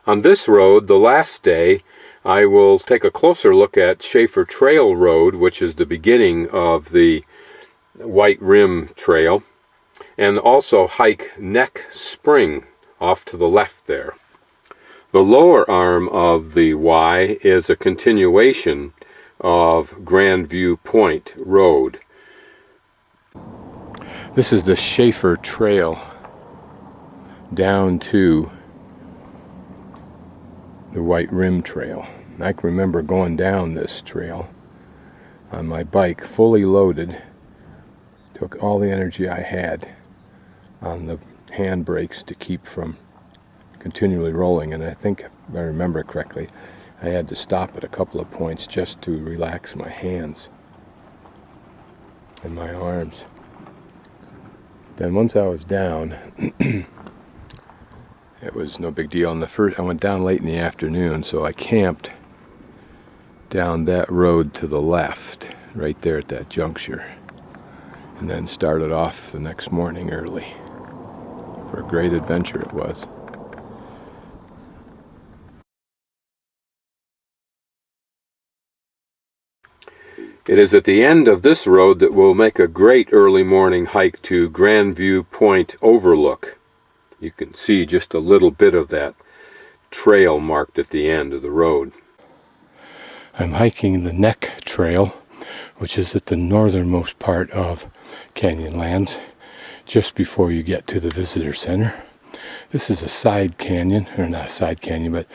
On this road, the last day, I will take a closer look at Shafer Trail Road, which is the beginning of the White Rim Trail, and also hike Neck Spring off to the left there. The lower arm of the Y is a continuation of Grandview Point Road. This is the Shafer Trail down to the White Rim Trail. I can remember going down this trail on my bike, fully loaded. Took all the energy I had on the hand brakes to keep from continually rolling, and I think, if I remember correctly, I had to stop at a couple of points just to relax my hands and my arms. Then once I was down, it was no big deal. I went down late in the afternoon, so I camped down that road to the left, right there at that juncture, and then started off the next morning early. For a great adventure it was. It is at the end of this road that we'll make a great early morning hike to Grandview Point Overlook. You can see just a little bit of that trail marked at the end of the road. I'm hiking the Neck Trail, which is at the northernmost part of Canyonlands, just before you get to the visitor center. This is a side canyon, or not a side canyon, but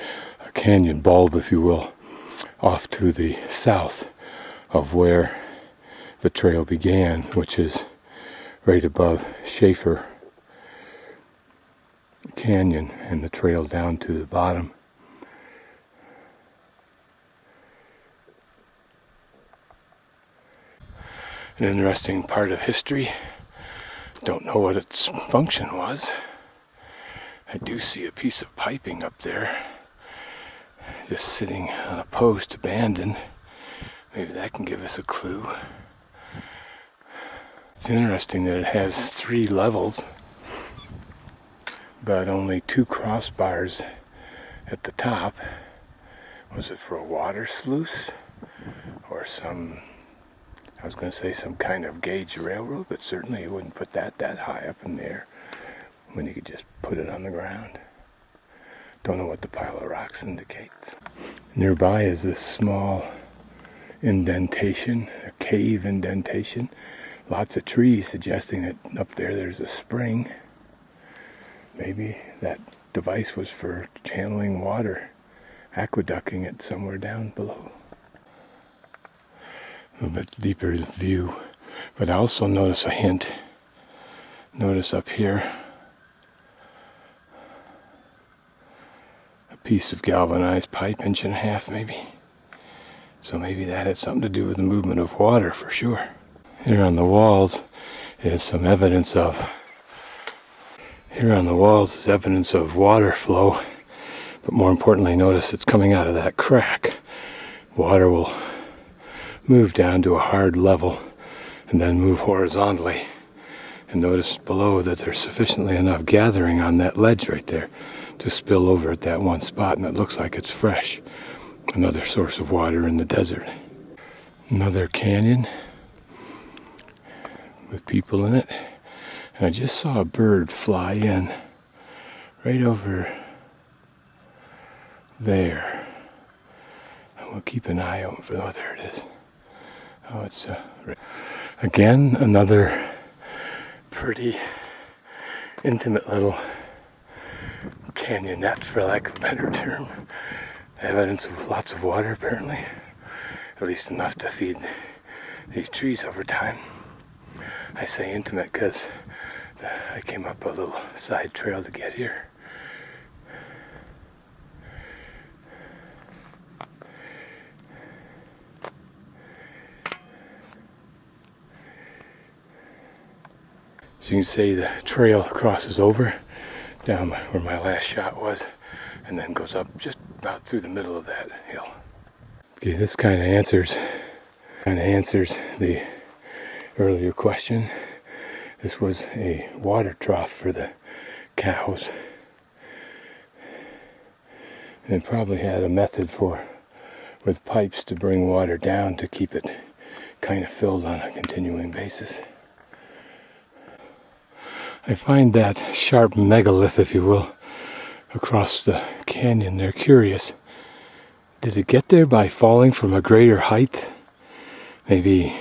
a canyon bulb, if you will, off to the south of where the trail began, which is right above Shafer Canyon, and the trail down to the bottom. An interesting part of history. Don't know what its function was. I do see a piece of piping up there, just sitting on a post, abandoned. Maybe that can give us a clue. It's interesting that it has 3 levels, but only 2 crossbars at the top. Was it for a water sluice? Or some, I was going to say some kind of gauge railroad, but certainly you wouldn't put that high up in the air when you could just put it on the ground. Don't know what the pile of rocks indicates. Nearby is this small indentation, a cave indentation. Lots of trees suggesting that up there's a spring. Maybe that device was for channeling water, aqueducting it somewhere down below. A little bit deeper view, but I also notice a hint. Notice up here a piece of galvanized pipe, 1.5 inches maybe. So maybe that had something to do with the movement of water for sure. Here on the walls is some evidence of water flow, but more importantly, notice it's coming out of that crack. Water will move down to a hard level and then move horizontally. And notice below that there's sufficiently enough gathering on that ledge right there to spill over at that one spot, and it looks like it's fresh. Another source of water in the desert. Another canyon with people in it. And I just saw a bird fly in right over there. And we'll keep an eye out for, oh, there it is. Oh, it's again another pretty intimate little canyonette, for lack of a better term. Evidence of lots of water, apparently. At least enough to feed these trees over time. I say intimate because I came up a little side trail to get here. So you can see the trail crosses over down where my last shot was, and then goes up just about through the middle of that hill. Okay, this kind of answers the earlier question. This was a water trough for the cows. And it probably had a method with pipes to bring water down to keep it kind of filled on a continuing basis. I find that sharp megalith, if you will, across the canyon there curious. Did it get there by falling from a greater height, maybe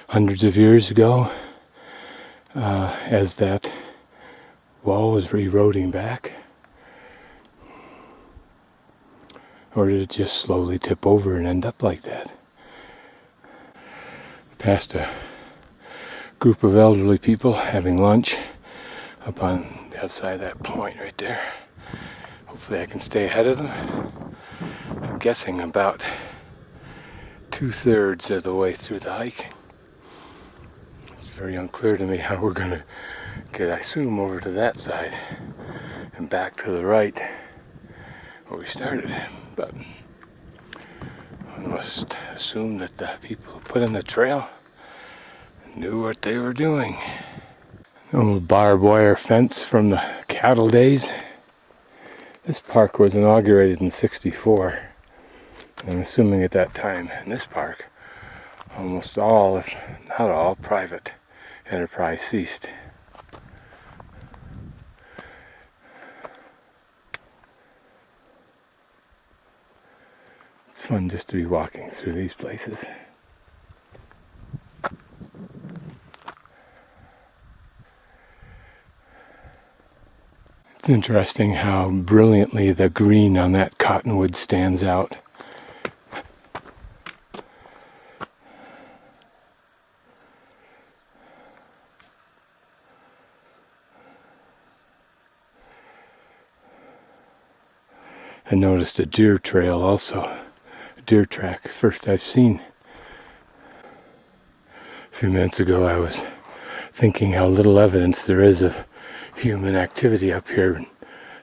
hundreds of years ago, as that wall was eroding back? Or did it just slowly tip over and end up like that? Past a group of elderly people having lunch up on the outside of that point right there. Hopefully I can stay ahead of them. I'm guessing about 2/3 of the way through the hike. It's very unclear to me how we're going to get, I assume, over to that side and back to the right where we started. But I must assume that the people who put in the trail knew what they were doing. An old barbed wire fence from the cattle days. This park was inaugurated in '64. I'm assuming at that time in this park, almost all, if not all, private enterprise ceased. It's fun just to be walking through these places. It's interesting how brilliantly the green on that cottonwood stands out. I noticed a deer trail also, a deer track, first I've seen. A few minutes ago I was thinking how little evidence there is of human activity up here,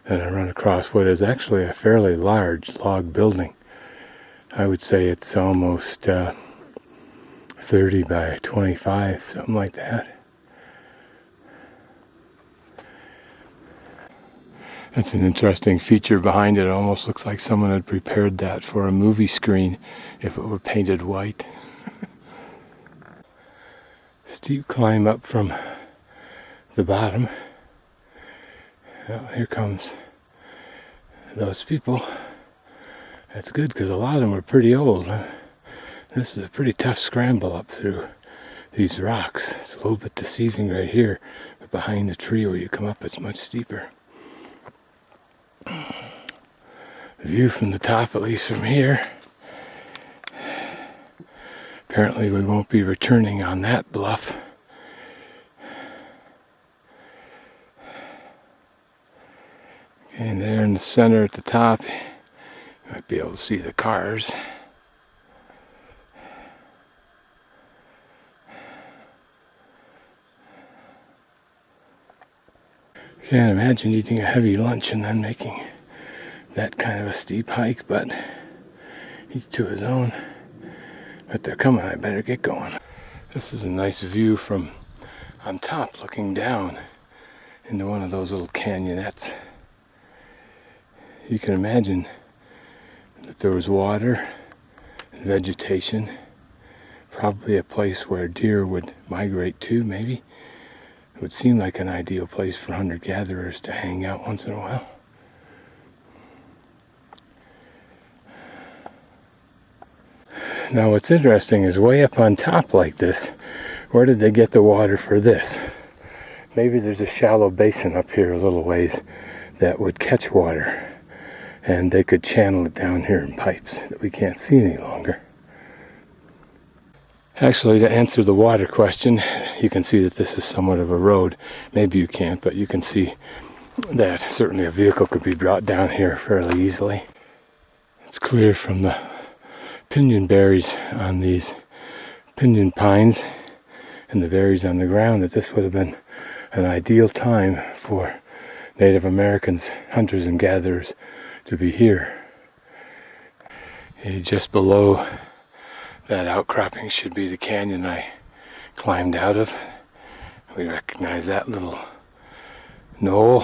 and I run across what is actually a fairly large log building. I would say it's almost 30 by 25, something like that. That's an interesting feature behind it. It almost looks like someone had prepared that for a movie screen if it were painted white. Steep climb up from the bottom. Well, here comes those people. That's good because a lot of them are pretty old. This is a pretty tough scramble up through these rocks. It's a little bit deceiving right here, but behind the tree where you come up it's much steeper. The view from the top, at least from here. Apparently we won't be returning on that bluff. And there in the center at the top, you might be able to see the cars. Can't imagine eating a heavy lunch and then making that kind of a steep hike, but each to his own. But they're coming, I better get going. This is a nice view from on top, looking down into one of those little canyonettes. You can imagine that there was water and vegetation, probably a place where deer would migrate to, maybe. It would seem like an ideal place for hunter-gatherers to hang out once in a while. Now what's interesting is way up on top like this, where did they get the water for this? Maybe there's a shallow basin up here a little ways that would catch water, and they could channel it down here in pipes that we can't see any longer. Actually, to answer the water question, you can see that this is somewhat of a road. Maybe you can't, but you can see that certainly a vehicle could be brought down here fairly easily. It's clear from the pinyon berries on these pinyon pines and the berries on the ground that this would have been an ideal time for Native Americans, hunters and gatherers, to be here. Just below that outcropping should be the canyon I climbed out of. We recognize that little knoll.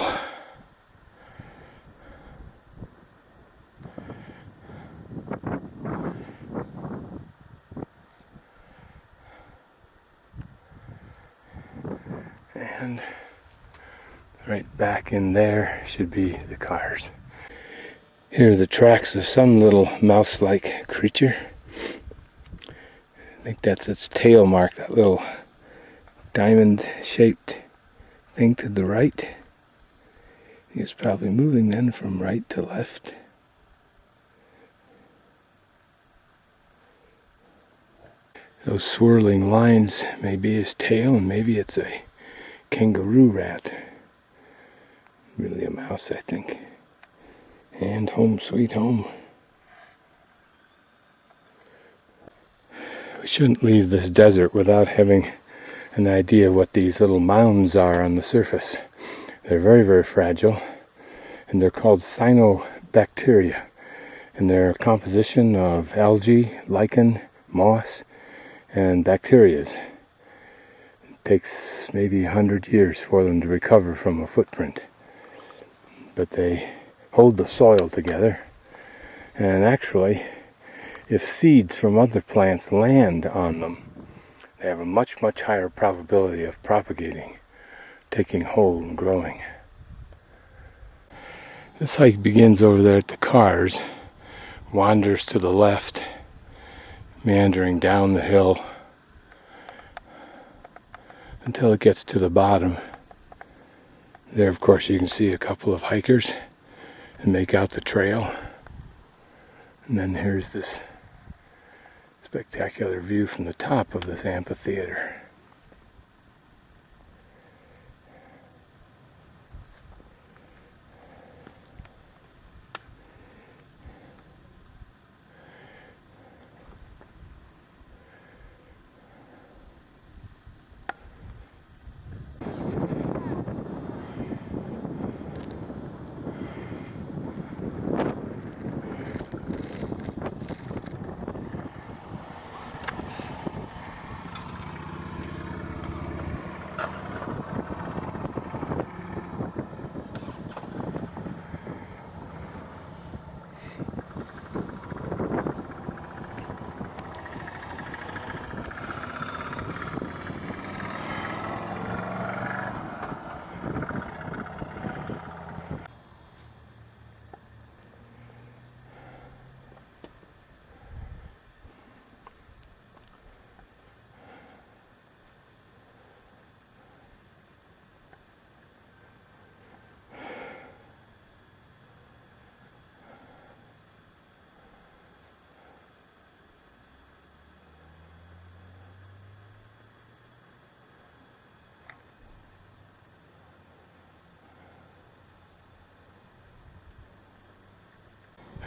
And right back in there should be the cars. Here are the tracks of some little mouse-like creature. I think that's its tail mark, that little diamond-shaped thing to the right. It's probably moving then from right to left. Those swirling lines may be his tail, and maybe it's a kangaroo rat. Really a mouse, I think. And home sweet home. We shouldn't leave this desert without having an idea of what these little mounds are on the surface. They're very, very fragile, and they're called cyanobacteria. And they're a composition of algae, lichen, moss, and bacteria. It takes maybe 100 years for them to recover from a footprint. But they hold the soil together, and actually, if seeds from other plants land on them, they have a much, much higher probability of propagating, taking hold and growing. This hike begins over there at the cars, wanders to the left, meandering down the hill until it gets to the bottom. There, of course, you can see a couple of hikers and make out the trail. And then here's this spectacular view from the top of this amphitheater.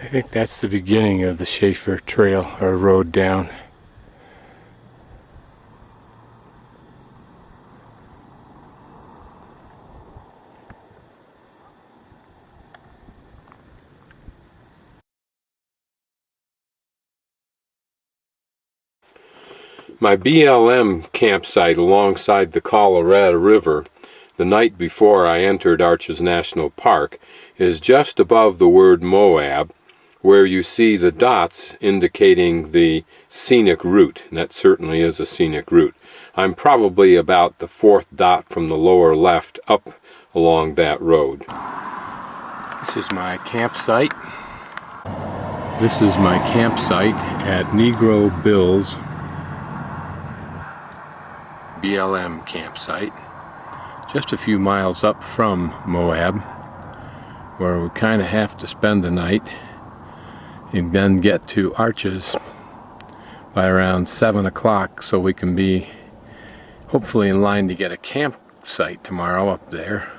I think that's the beginning of the Shafer trail or road down. My BLM campsite alongside the Colorado River the night before I entered Arches National Park is just above the word Moab, where you see the dots indicating the scenic route, and that certainly is a scenic route. I'm probably about the fourth dot from the lower left up along that road. This is my campsite. This is my campsite at Negro Bill's BLM campsite, just a few miles up from Moab, where we kind of have to spend the night and then get to Arches by around 7 o'clock so we can be hopefully in line to get a campsite tomorrow up there.